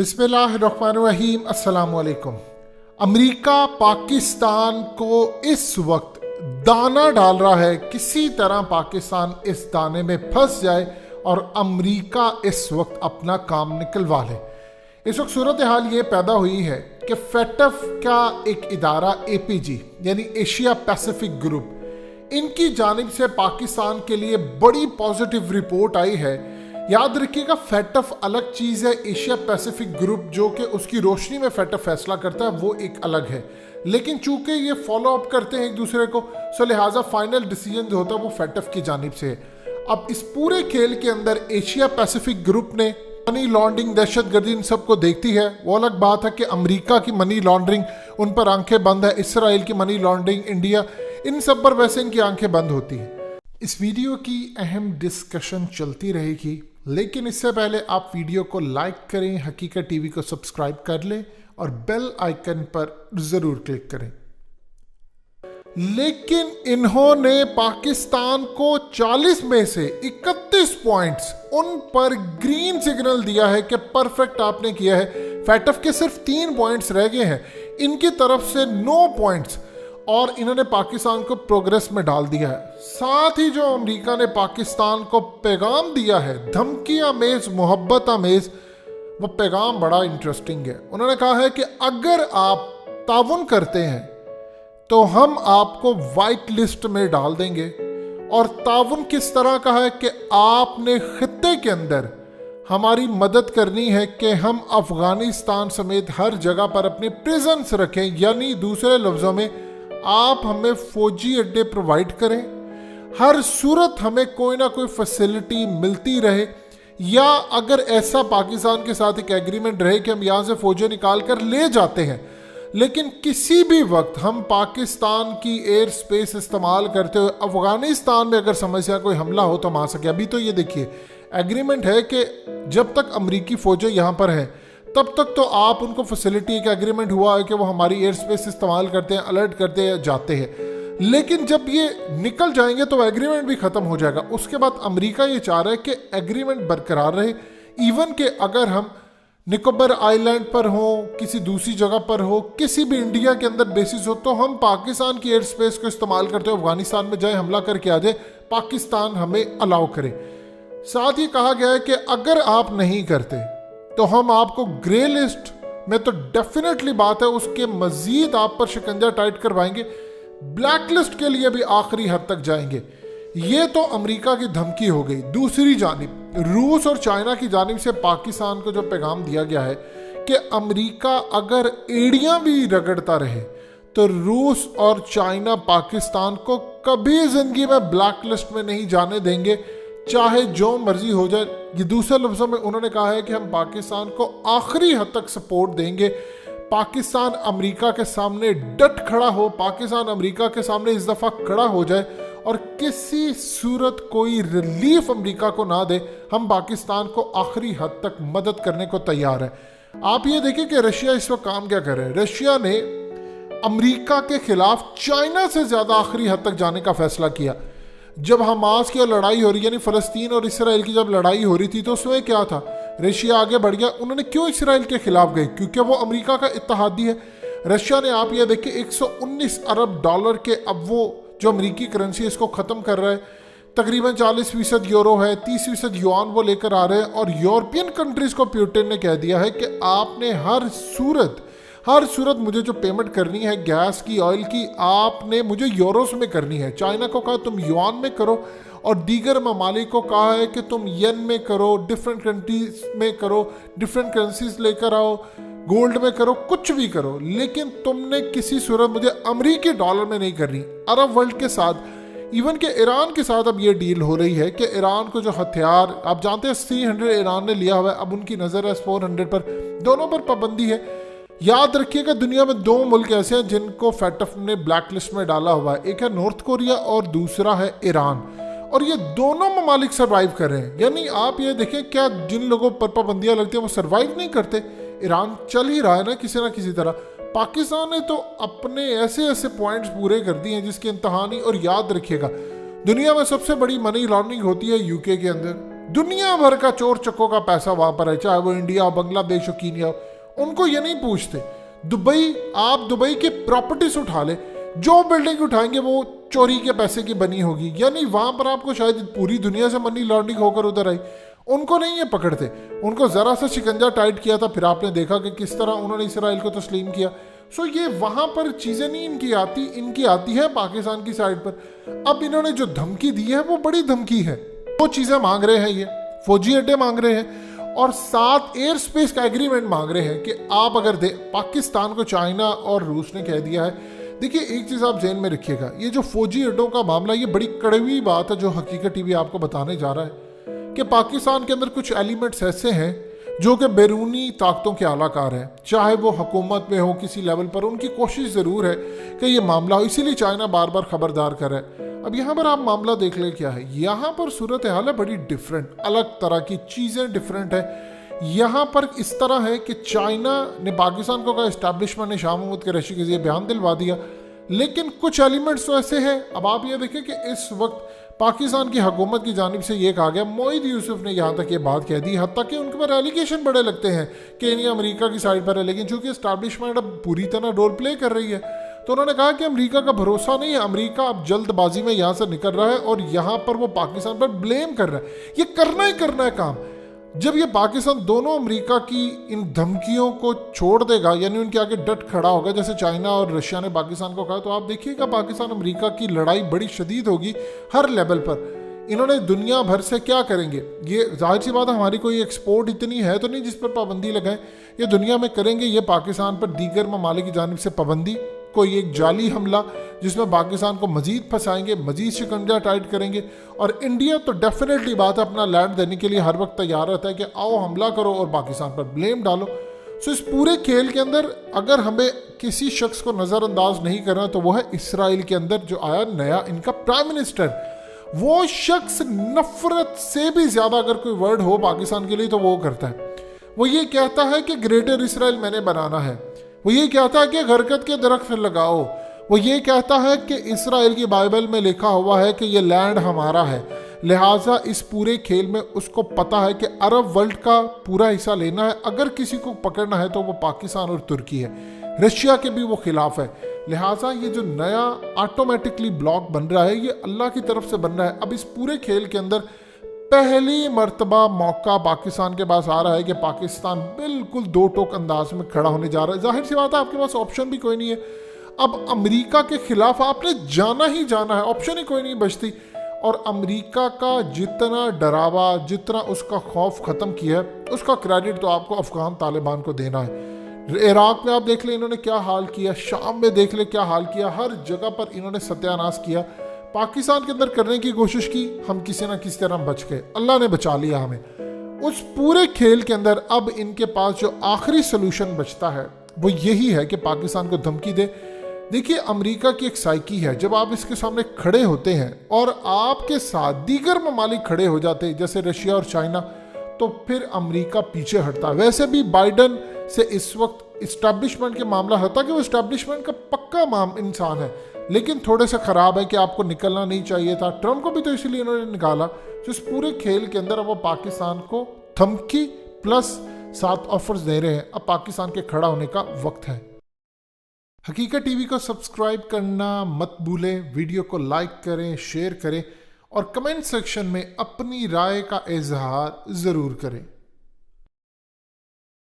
बिस्मिल्लाहिर्रहमानिर्रहीम। अस्सलाम वालेकुम। अमेरिका पाकिस्तान को इस वक्त दाना डाल रहा है, किसी तरह पाकिस्तान इस दाने में फंस जाए और अमेरिका इस वक्त अपना काम निकलवा ले। इस वक्त सूरत हाल ये पैदा हुई है कि फेटफ का एक इदारा APG यानी एशिया पैसिफिक ग्रुप, इनकी जानिब से पाकिस्तान के लिए बड़ी पॉजिटिव रिपोर्ट आई है। याद रखिएगा, फेटफ अलग चीज़ है, एशिया पैसिफिक ग्रुप जो कि उसकी रोशनी में फेटफ फैसला करता है वो एक अलग है, लेकिन चूंकि ये फॉलो अप करते हैं एक दूसरे को, सो लिहाजा फाइनल डिसीजन जो होता है वो फेटफ की जानिब से है। अब इस पूरे खेल के अंदर एशिया पैसिफिक ग्रुप ने मनी लॉन्ड्रिंग, दहशतगर्दी, इन सबको देखती है। वो अलग बात है कि अमेरिका की मनी लॉन्ड्रिंग उन पर आंखें बंद है, इसराइल की मनी लॉन्ड्रिंग, इंडिया, इन सब पर वैसे इनकी आंखें बंद होती है। इस वीडियो की अहम डिस्कशन चलती रहेगी, लेकिन इससे पहले आप वीडियो को लाइक करें, हकीकत टीवी को सब्सक्राइब कर लें और बेल आइकन पर ज़रूर क्लिक करें। लेकिन इन्होंने पाकिस्तान को 40 में से 31 पॉइंट्स उन पर ग्रीन सिग्नल दिया है कि परफेक्ट आपने किया है। फेटफ के सिर्फ 3 पॉइंट्स रह गए हैं, इनकी तरफ से 9 पॉइंट्स, और इन्होंने पाकिस्तान को प्रोग्रेस में डाल दिया है। साथ ही जो अमेरिका ने पाकिस्तान को पैगाम दिया है, धमकी आमेज, मोहब्बत आमेज, वो पैगाम बड़ा इंटरेस्टिंग है। उन्होंने कहा है कि अगर आप ताउन करते हैं तो हम आपको वाइट लिस्ट में डाल देंगे। और ताउन किस तरह का है कि आपने खित्ते के अंदर हमारी मदद करनी है कि हम अफगानिस्तान समेत हर जगह पर अपने प्रेजेंस रखें, यानी दूसरे लफ्ज़ों में आप हमें फौजी अड्डे प्रोवाइड करें, हर सूरत हमें कोई ना कोई फैसिलिटी मिलती रहे, या अगर ऐसा पाकिस्तान के साथ एक एग्रीमेंट रहे कि हम यहाँ से फौजी निकाल कर ले जाते हैं, लेकिन किसी भी वक्त हम पाकिस्तान की एयर स्पेस इस्तेमाल करते हुए अफगानिस्तान में अगर समस्या कोई हमला हो तो हम आ सके। अभी तो ये देखिए एग्रीमेंट है कि जब तक अमरीकी फौजें यहाँ पर हैं तब तक तो आप उनको फैसिलिटी, एक एग्रीमेंट हुआ है कि वो हमारी एयर स्पेस इस्तेमाल करते हैं, अलर्ट करते हैं, जाते हैं। लेकिन जब ये निकल जाएंगे तो एग्रीमेंट भी ख़त्म हो जाएगा। उसके बाद अमेरिका ये चाह रहा है कि एग्रीमेंट बरकरार रहे, इवन के अगर हम निकोबार आइलैंड पर हो, किसी दूसरी जगह पर हो, किसी भी इंडिया के अंदर बेसिस हो, तो हम पाकिस्तान की एयर स्पेस को इस्तेमाल करते हुए अफगानिस्तान में जाए, हमला करके आ जाए, पाकिस्तान हमें अलाउ करे। साथ ही कहा गया है कि अगर आप नहीं करते तो हम आपको ग्रे लिस्ट में, तो डेफिनेटली बात है उसके मजीद आप पर शिकंजा टाइट करवाएंगे, ब्लैक लिस्ट के लिए भी आखिरी हद तक जाएंगे। ये तो अमेरिका की धमकी हो गई। दूसरी जानिब रूस और चाइना की जानिब से पाकिस्तान को जो पैगाम दिया गया है कि अमेरिका अगर एड़ियां भी रगड़ता रहे तो रूस और चाइना पाकिस्तान को कभी जिंदगी में ब्लैक लिस्ट में नहीं जाने देंगे, चाहे जो मर्जी हो जाए। ये दूसरे लफ्ज़ों में उन्होंने कहा है कि हम पाकिस्तान को आखिरी हद तक सपोर्ट देंगे। पाकिस्तान अमेरिका के सामने डट खड़ा हो, पाकिस्तान अमेरिका के सामने इस दफ़ा खड़ा हो जाए और किसी सूरत कोई रिलीफ अमेरिका को ना दे, हम पाकिस्तान को आखिरी हद तक मदद करने को तैयार है। आप ये देखिए कि रशिया इस वक्त काम क्या कर रहे हैं। रशिया ने अमेरिका के खिलाफ चाइना से ज़्यादा आखिरी हद तक जाने का फैसला किया। जब हमास की लड़ाई हो रही, यानी फ़लस्तीन और इसराइल की जब लड़ाई हो रही थी, तो उसमें क्या था, रशिया आगे बढ़ गया। उन्होंने क्यों इसराइल के खिलाफ गए? क्योंकि वो अमेरिका का इत्तेहादी है। रशिया ने, आप ये देखिए, 119 अरब डॉलर के, अब वो जो अमेरिकी करेंसी है इसको ख़त्म कर रहा है। तकरीबन 40% यूरो है, 30% युआन वो लेकर आ रहे हैं। और यूरोपियन कंट्रीज़ को पुतिन ने कह दिया है कि आपने हर सूरत मुझे जो पेमेंट करनी है गैस की, ऑयल की, आपने मुझे यूरोस में करनी है। चाइना को कहा तुम युआन में करो, और दीगर ममालिक को कहा है कि तुम येन में करो, डिफरेंट कंट्रीज में करो, डिफरेंट करेंसीज लेकर आओ, गोल्ड में करो, कुछ भी करो, लेकिन तुमने किसी सूरत मुझे अमेरिकी डॉलर में नहीं करनी। अरब वर्ल्ड के साथ, इवन के ईरान के साथ अब ये डील हो रही है कि ईरान को जो हथियार, आप जानते हैं 300 ईरान ने लिया हुआ है, अब उनकी नज़र है 400 पर, दोनों पर पाबंदी है। याद रखिएगा, दुनिया में 2 मुल्क ऐसे हैं जिनको फेटफ ने ब्लैक लिस्ट में डाला हुआ है, एक है नॉर्थ कोरिया और दूसरा है ईरान, और ये दोनों ममालिक सर्वाइव कर रहे हैं। यानी आप ये देखें, क्या जिन लोगों पर पाबंदियां लगती हैं वो सर्वाइव नहीं करते? ईरान चल ही रहा है ना किसी तरह। पाकिस्तान ने तो अपने ऐसे पॉइंट्स पूरे कर दिए हैं जिसकी इंतहा नहीं। और याद रखिएगा, दुनिया में सबसे बड़ी मनी लॉन्ड्रिंग होती है यूके के अंदर, दुनिया भर का चोर चक्कों का पैसा वहां पर है, चाहे वो इंडिया हो, बांग्लादेश हो, कीनिया हो। उनको ये नहीं पूछते। दुबई, आप दुबई के प्रॉपर्टीज उठा ले, जो बिल्डिंग उठाएंगे वो चोरी के पैसे की बनी होगी, यानी वहां पर आपको शायद पूरी दुनिया से मनी लॉन्ड्रिंग होकर उधर आई। उनको नहीं ये पकड़ते। उनको जरा सा शिकंजा टाइट किया था, फिर आपने देखा कि किस तरह उन्होंने इसराइल को तस्लीम किया। सो ये वहां पर चीजें नहीं इनकी आती, इनकी आती है पाकिस्तान की साइड पर। अब इन्होंने जो धमकी दी है वो बड़ी धमकी है। दो चीजें मांग रहे हैं, ये फौजी अड्डे मांग रहे हैं और साथ एयर स्पेस का एग्रीमेंट मांग रहे हैं कि आप अगर पाकिस्तान को चाइना और रूस ने कह दिया है। देखिए एक चीज आप ज़हन में रखिएगा, ये जो फौजी अड्डों का मामला, ये बड़ी कड़वी बात है जो हकीकत टीवी आपको बताने जा रहा है कि पाकिस्तान के अंदर कुछ एलिमेंट्स ऐसे हैं जो कि बैरूनी ताकतों के आलाकार हैं, चाहे वो हुकूमत में हो किसी लेवल पर, उनकी कोशिश ज़रूर है कि ये मामला हो, इसीलिए चाइना बार बार खबरदार कर रहा है। अब यहाँ पर आप मामला देख ले क्या है, यहाँ पर सूरत हाल है बड़ी डिफरेंट, अलग तरह की चीज़ें डिफरेंट है। यहाँ पर इस तरह है कि चाइना ने पाकिस्तान को कहा, इस्टेब्लिशमेंट ने शाह महमूद कुरैशी के जरिए बयान दिलवा दिया, लेकिन कुछ एलिमेंट्स तो ऐसे हैं। अब आप ये देखें कि इस वक्त पाकिस्तान की हुकूमत की जानिब से ये कहा गया, मोईद यूसुफ ने यहाँ तक ये बात कह दी, हत्ता कि उनके पर एलिगेशन बड़े लगते हैं कि इन्हें अमेरिका की साइड पर है, लेकिन चूंकि इस्टेब्लिशमेंट अब पूरी तरह रोल प्ले कर रही है तो उन्होंने कहा कि अमेरिका का भरोसा नहीं है, अमेरिका अब जल्दबाजी में यहाँ से निकल रहा है और यहाँ पर वो पाकिस्तान पर ब्लेम कर रहा है। ये करना ही करना है काम। जब ये पाकिस्तान दोनों अमेरिका की इन धमकियों को छोड़ देगा, यानी उनके आगे डट खड़ा होगा, जैसे चाइना और रशिया ने पाकिस्तान को कहा, तो आप देखिएगा पाकिस्तान अमेरिका की लड़ाई बड़ी शदीद होगी हर लेवल पर। इन्होंने दुनिया भर से क्या करेंगे, ये जाहिर सी बात है, हमारी कोई एक्सपोर्ट इतनी है तो नहीं जिस पर पाबंदी लगाएं, ये दुनिया में करेंगे। ये पाकिस्तान पर दीगर ममालिक की जानिब से पाबंदी, कोई एक जाली हमला जिसमें पाकिस्तान को मजीद फंसाएंगे, मजीद शिकंजा टाइट करेंगे। और इंडिया तो डेफिनेटली बात है, अपना लैंड देने के लिए हर वक्त तैयार रहता है कि आओ हमला करो और पाकिस्तान पर ब्लेम डालो। सो इस पूरे खेल के अंदर अगर हमें किसी शख्स को नज़रअंदाज नहीं करना तो वो है इसराइल के अंदर जो आया नया इनका प्राइम मिनिस्टर। वो शख्स नफरत से भी ज़्यादा अगर कोई वर्ड हो पाकिस्तान के लिए तो वो करता है। वो ये कहता है कि ग्रेटर इसराइल मैंने बनाना है, वो ये कहता है कि बरकत के दरख्त लगाओ, वो ये कहता है कि इसराइल की बाइबल में लिखा हुआ है कि ये लैंड हमारा है। लिहाजा इस पूरे खेल में उसको पता है कि अरब वर्ल्ड का पूरा हिस्सा लेना है, अगर किसी को पकड़ना है तो वो पाकिस्तान और तुर्की है, रशिया के भी वो खिलाफ है। लिहाजा ये जो नया ऑटोमेटिकली ब्लॉक बन रहा है ये अल्लाह की तरफ से बन रहा है। अब इस पूरे खेल के अंदर पहली मर्तबा मौका पाकिस्तान के पास आ रहा है कि पाकिस्तान बिल्कुल दो टोक अंदाज में खड़ा होने जा रहा है। जाहिर सी बात है आपके पास ऑप्शन भी कोई नहीं है, अब अमेरिका के खिलाफ आपने जाना ही जाना है, ऑप्शन ही कोई नहीं बचती। और अमेरिका का जितना डरावा, जितना उसका खौफ ख़त्म किया है, उसका क्रेडिट तो आपको अफगान तालिबान को देना है। इराक में आप देख ले इन्होंने क्या हाल किया, शाम में देख ले क्या हाल किया, हर जगह पर इन्होंने सत्यानाश किया। पाकिस्तान के अंदर करने की कोशिश की, हम किसी ना किसी तरह बच गए, अल्लाह ने बचा लिया हमें। उस पूरे खेल के अंदर अब इनके पास जो आखिरी सोल्यूशन बचता है वो यही है कि पाकिस्तान को धमकी दे। देखिए अमेरिका की एक साइकी है, जब आप इसके सामने खड़े होते हैं और आपके साथ दीगर ममालिक खड़े हो जाते हैं जैसे रशिया और चाइना, तो फिर अमेरिका पीछे हटता है। वैसे भी बाइडन से इस वक्त इस्टेब्लिशमेंट के मामला होता कि वो इस्टेब्लिशमेंट का पक्का इंसान है, लेकिन थोड़े से ख़राब है कि आपको निकलना नहीं चाहिए था। ट्रम्प को भी तो इसलिए इन्होंने निकाला। तो इस पूरे खेल के अंदर अब वो पाकिस्तान को धमकी प्लस 7 ऑफर्स दे रहे हैं। अब पाकिस्तान के खड़ा होने का वक्त है। हकीकत टीवी को सब्सक्राइब करना मत भूलें, वीडियो को लाइक करें, शेयर करें और कमेंट सेक्शन में अपनी राय का इजहार ज़रूर करें।